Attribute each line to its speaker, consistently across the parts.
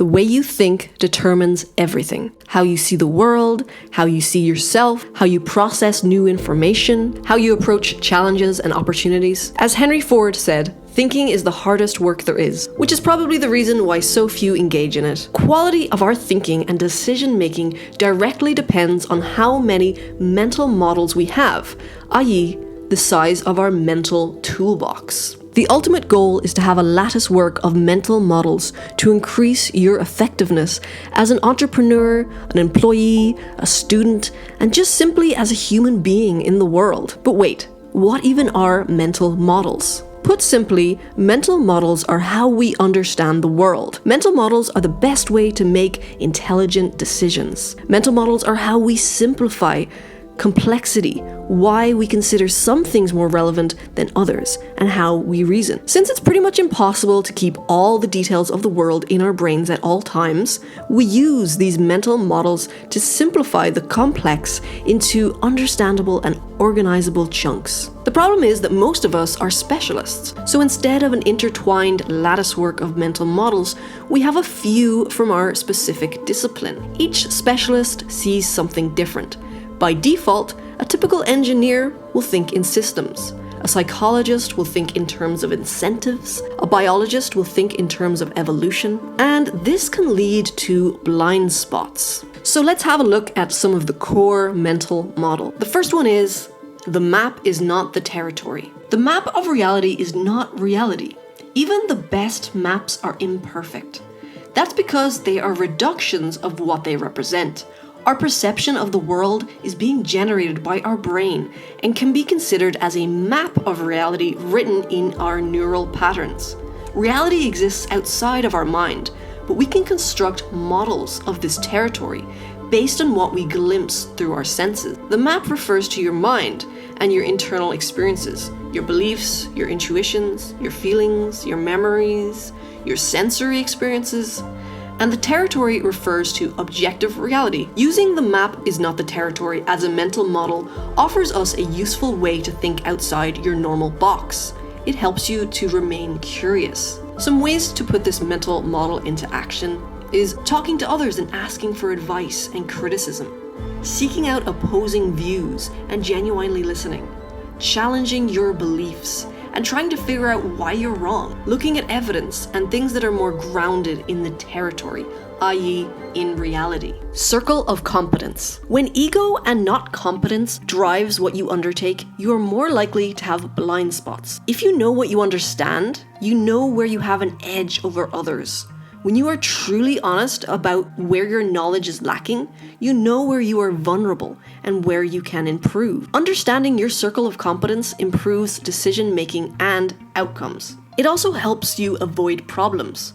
Speaker 1: The way you think determines everything. How you see the world, how you see yourself, how you process new information, how you approach challenges and opportunities. As Henry Ford said, thinking is the hardest work there is, which is probably the reason why so few engage in it. Quality of our thinking and decision making directly depends on how many mental models we have, i.e., the size of our mental toolbox. The ultimate goal is to have a lattice work of mental models to increase your effectiveness as an entrepreneur, an employee, a student, and just simply as a human being in the world. But wait, what even are mental models? Put simply, mental models are how we understand the world. Mental models are the best way to make intelligent decisions. Mental models are how we simplify complexity, why we consider some things more relevant than others, and how we reason. Since it's pretty much impossible to keep all the details of the world in our brains at all times, we use these mental models to simplify the complex into understandable and organizable chunks. The problem is that most of us are specialists. So instead of an intertwined latticework of mental models, we have a few from our specific discipline. Each specialist sees something different. By default, a typical engineer will think in systems. A psychologist will think in terms of incentives. A biologist will think in terms of evolution. And this can lead to blind spots. So let's have a look at some of the core mental model. The first one is, the map is not the territory. The map of reality is not reality. Even the best maps are imperfect. That's because they are reductions of what they represent. Our perception of the world is being generated by our brain and can be considered as a map of reality written in our neural patterns. Reality exists outside of our mind, but we can construct models of this territory based on what we glimpse through our senses. The map refers to your mind and your internal experiences, your beliefs, your intuitions, your feelings, your memories, your sensory experiences. And the territory refers to objective reality. Using the map is not the territory as a mental model offers us a useful way to think outside your normal box. It helps you to remain curious. Some ways to put this mental model into action is talking to others and asking for advice and criticism, seeking out opposing views and genuinely listening, challenging your beliefs, and trying to figure out why you're wrong, looking at evidence and things that are more grounded in the territory, i.e. in reality. Circle of competence. When ego and not competence drives what you undertake, you are more likely to have blind spots. If you know what you understand, you know where you have an edge over others. When you are truly honest about where your knowledge is lacking, you know where you are vulnerable and where you can improve. Understanding your circle of competence improves decision making and outcomes. It also helps you avoid problems,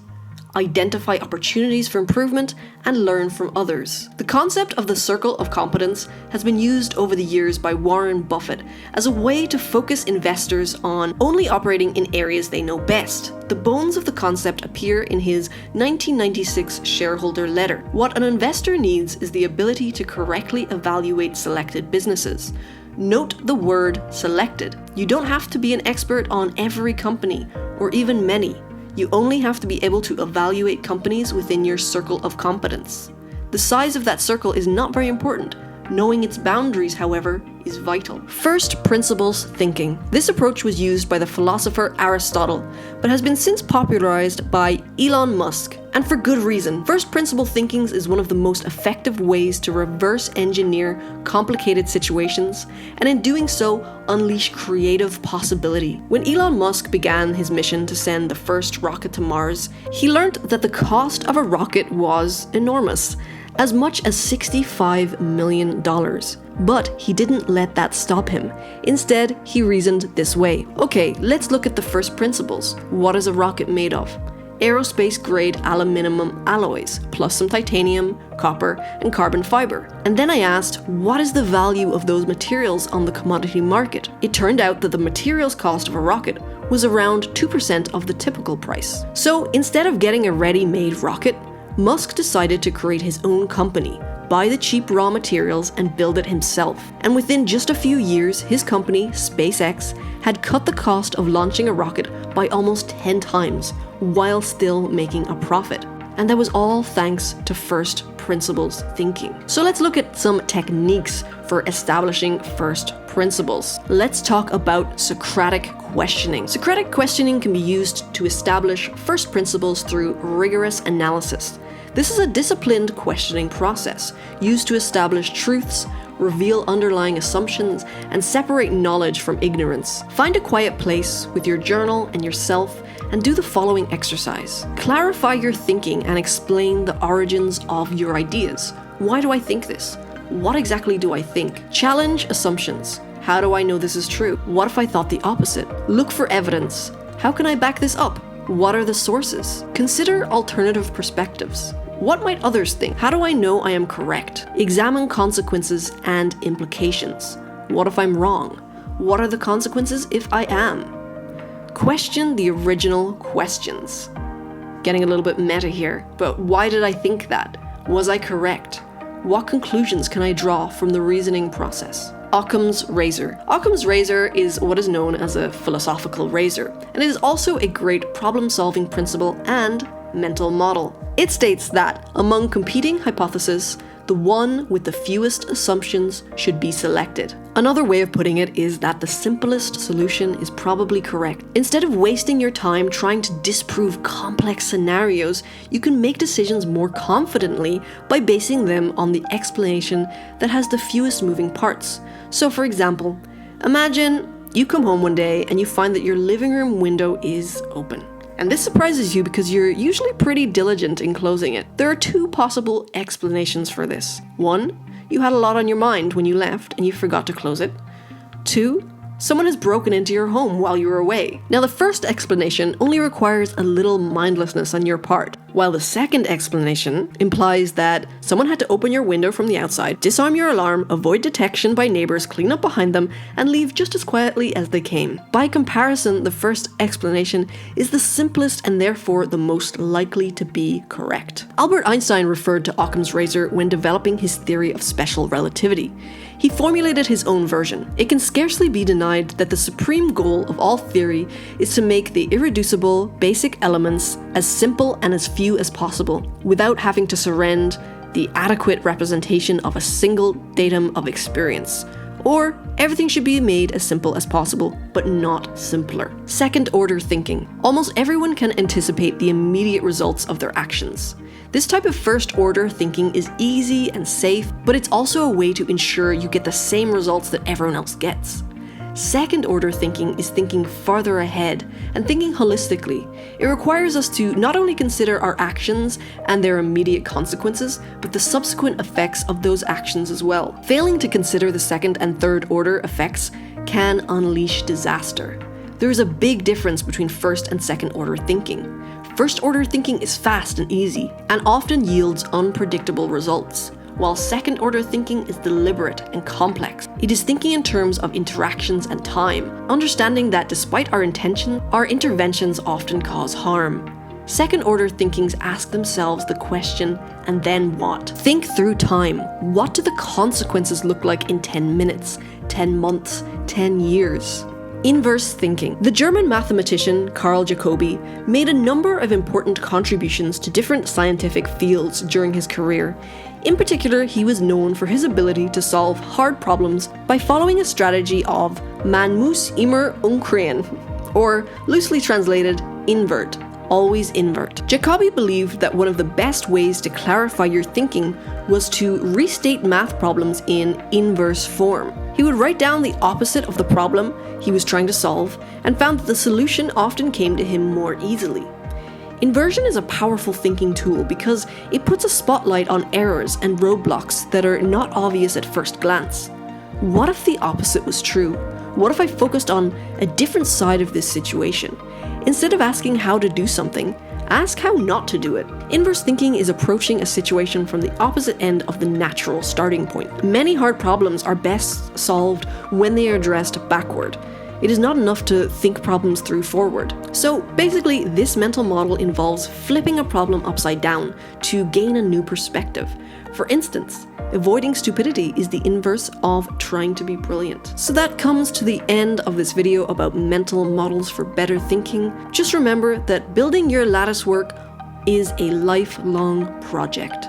Speaker 1: identify opportunities for improvement, and learn from others. The concept of the circle of competence has been used over the years by Warren Buffett as a way to focus investors on only operating in areas they know best. The bones of the concept appear in his 1996 shareholder letter. What an investor needs is the ability to correctly evaluate selected businesses. Note the word selected. You don't have to be an expert on every company, or even many. You only have to be able to evaluate companies within your circle of competence. The size of that circle is not very important. Knowing its boundaries, however, is vital. First principles thinking. This approach was used by the philosopher Aristotle, but has been since popularized by Elon Musk, and for good reason. First principle thinking is one of the most effective ways to reverse engineer complicated situations, and in doing so, unleash creative possibility. When Elon Musk began his mission to send the first rocket to Mars, he learned that the cost of a rocket was enormous, as much as $65 million. But he didn't let that stop him. Instead, he reasoned this way. Okay, let's look at the first principles. What is a rocket made of? Aerospace-grade aluminum alloys, plus some titanium, copper, and carbon fiber. And then I asked, what is the value of those materials on the commodity market? It turned out that the materials cost of a rocket was around 2% of the typical price. So instead of getting a ready-made rocket, Musk decided to create his own company, buy the cheap raw materials, and build it himself. And within just a few years, his company, SpaceX, had cut the cost of launching a rocket by almost 10 times, while still making a profit. And that was all thanks to first principles thinking. So let's look at some techniques for establishing first principles. Let's talk about Socratic questioning. Socratic questioning can be used to establish first principles through rigorous analysis. This is a disciplined questioning process used to establish truths, reveal underlying assumptions, and separate knowledge from ignorance. Find a quiet place with your journal and yourself and do the following exercise. Clarify your thinking and explain the origins of your ideas. Why do I think this? What exactly do I think? Challenge assumptions. How do I know this is true? What if I thought the opposite? Look for evidence. How can I back this up? What are the sources? Consider alternative perspectives. What might others think? How do I know I am correct? Examine consequences and implications. What if I'm wrong? What are the consequences if I am? Question the original questions. Getting a little bit meta here, but why did I think that? Was I correct? What conclusions can I draw from the reasoning process? Occam's razor. Occam's razor is what is known as a philosophical razor, and it is also a great problem-solving principle and mental model. It states that, among competing hypotheses, the one with the fewest assumptions should be selected. Another way of putting it is that the simplest solution is probably correct. Instead of wasting your time trying to disprove complex scenarios, you can make decisions more confidently by basing them on the explanation that has the fewest moving parts. So for example, imagine you come home one day and you find that your living room window is open. And this surprises you because you're usually pretty diligent in closing it. There are two possible explanations for this. One, you had a lot on your mind when you left and you forgot to close it. Two, someone has broken into your home while you were away. Now the first explanation only requires a little mindlessness on your part, while the second explanation implies that someone had to open your window from the outside, disarm your alarm, avoid detection by neighbors, clean up behind them, and leave just as quietly as they came. By comparison, the first explanation is the simplest and therefore the most likely to be correct. Albert Einstein referred to Occam's razor when developing his theory of special relativity. He formulated his own version. It can scarcely be denied that the supreme goal of all theory is to make the irreducible, basic elements as simple and as few as possible, without having to surrender the adequate representation of a single datum of experience. Or, everything should be made as simple as possible, but not simpler. Second order thinking. Almost everyone can anticipate the immediate results of their actions. This type of first order thinking is easy and safe, but it's also a way to ensure you get the same results that everyone else gets. Second order thinking is thinking farther ahead and thinking holistically. It requires us to not only consider our actions and their immediate consequences, but the subsequent effects of those actions as well. Failing to consider the second and third order effects can unleash disaster. There is a big difference between first and second order thinking. First order thinking is fast and easy, and often yields unpredictable results, while second order thinking is deliberate and complex. It is thinking in terms of interactions and time, understanding that despite our intention, our interventions often cause harm. Second order thinkings ask themselves the question, and then what? Think through time. What do the consequences look like in 10 minutes, 10 months, 10 years? Inverse thinking. The German mathematician Carl Jacobi made a number of important contributions to different scientific fields during his career. In particular, he was known for his ability to solve hard problems by following a strategy of man muss immer umdrehen, or loosely translated, invert. Always invert. Jacobi believed that one of the best ways to clarify your thinking was to restate math problems in inverse form. He would write down the opposite of the problem he was trying to solve and found that the solution often came to him more easily. Inversion is a powerful thinking tool because it puts a spotlight on errors and roadblocks that are not obvious at first glance. What if the opposite was true? What if I focused on a different side of this situation? Instead of asking how to do something, ask how not to do it. Inverse thinking is approaching a situation from the opposite end of the natural starting point. Many hard problems are best solved when they are addressed backward. It is not enough to think problems through forward. So basically, this mental model involves flipping a problem upside down to gain a new perspective. For instance, avoiding stupidity is the inverse of trying to be brilliant. So that comes to the end of this video about mental models for better thinking. Just remember that building your lattice work is a lifelong project.